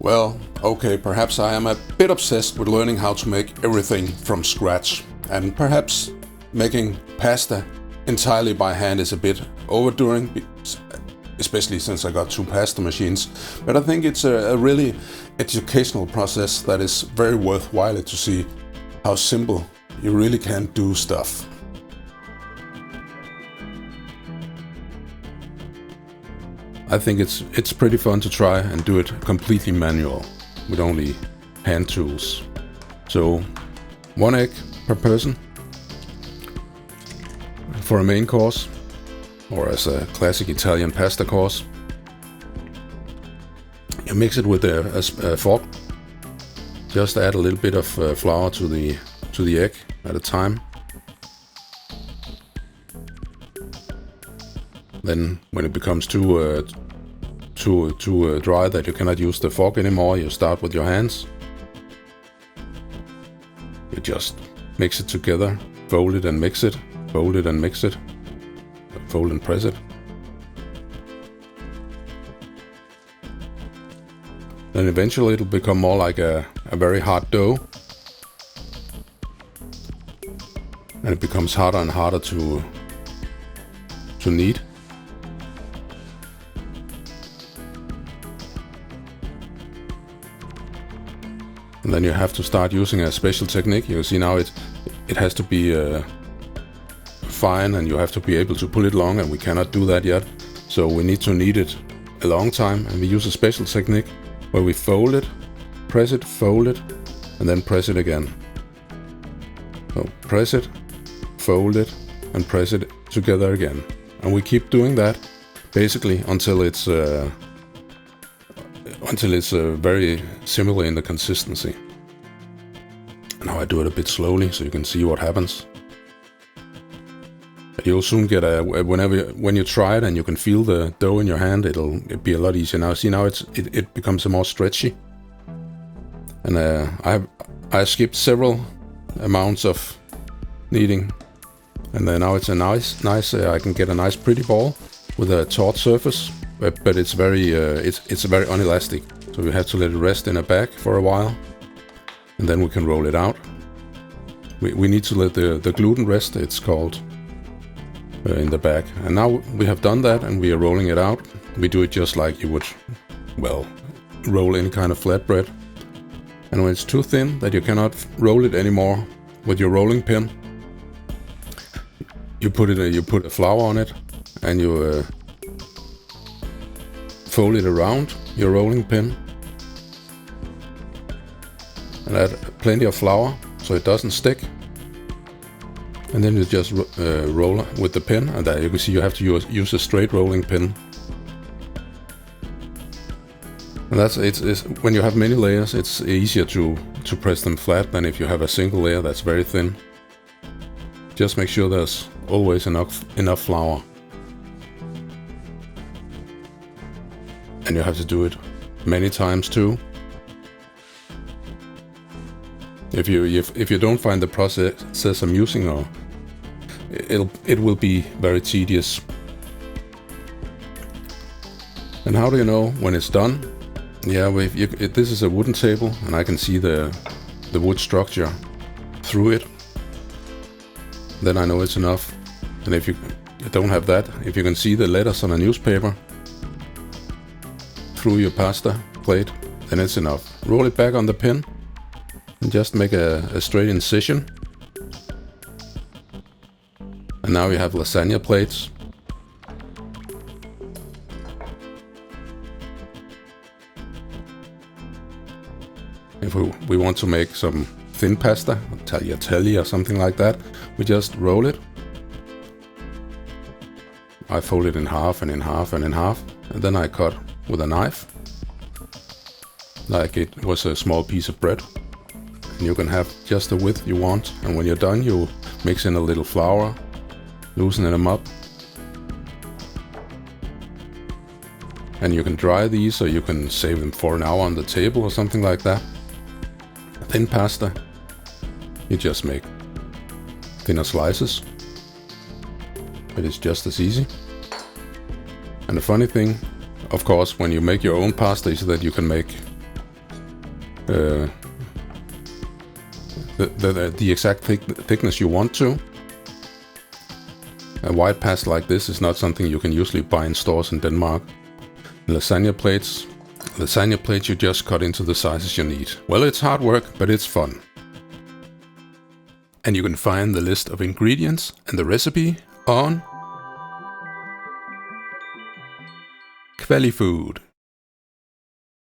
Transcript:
Well, okay, perhaps I am a bit obsessed with learning how to make everything from scratch, and perhaps making pasta entirely by hand is a bit overdoing, especially since I got two pasta machines. But I think it's a really educational process that is very worthwhile to see how simple you really can do stuff. I think it's pretty fun to try and do it completely manual with only hand tools. So 1 egg per person for a main course, or as a classic Italian pasta course. You mix it with a fork. Just add a little bit of flour to the egg at a time. Then when it becomes too dry that you cannot use the fork anymore, you start with your hands. You just mix it together, fold it and mix it, fold it and mix it, fold and press it. Then eventually it'll become more like a very hard dough. And it becomes harder and harder to knead. And then you have to start using a special technique. You see now it has to be fine, and you have to be able to pull it long, and we cannot do that yet. So we need to knead it a long time, and we use a special technique where we fold it, fold it, and then press it again. So press it, fold it, and press it together again. And we keep doing that basically until it's very similar in the consistency. Now I do it a bit slowly so you can see what happens. You'll soon get when you try it and you can feel the dough in your hand, it'll be a lot easier. Now see, now it becomes more stretchy. And I skipped several amounts of kneading, and then now it's a nice I can get a nice pretty ball with a taut surface. But it's very unelastic, so we have to let it rest in a bag for a while, and then we can roll it out. We need to let the gluten rest, it's called, in the bag. And now we have done that, and we are rolling it out. We do it just like you would, well, roll any kind of flatbread. And when it's too thin that you cannot roll it anymore with your rolling pin, you put a flour on it, and you fold it around your rolling pin and add plenty of flour so it doesn't stick, and then you just roll with the pin, and there you can see you have to use a straight rolling pin. And it's when you have many layers, it's easier to press them flat than if you have a single layer that's very thin. Just make sure there's always enough flour. And you have to do it many times too. If you don't find the process amusing, or it will be very tedious. And how do you know when it's done? Yeah, this is a wooden table, and I can see the wood structure through it. Then I know it's enough. And if you don't have that, if you can see the letters on a newspaper through your pasta plate, then it's enough. Roll it back on the pin and just make a straight incision. And now you have lasagna plates. If we want to make some thin pasta, tagliatelle or something like that, we just roll it. I fold it in half and in half and in half, and then I cut with a knife, like it was a small piece of bread. And you can have just the width you want, and when you're done you mix in a little flour, loosen them up, and you can dry these, or you can save them for an hour on the table or something like that. Thin pasta, you just make thinner slices, but it's just as easy. And the funny thing, of course, when you make your own pasta, is that you can make the exact thickness you want to. A wide past like this is not something you can usually buy in stores in Denmark. Lasagna plates you just cut into the sizes you need. Well, it's hard work, but it's fun. And you can find the list of ingredients and the recipe on kvalifood.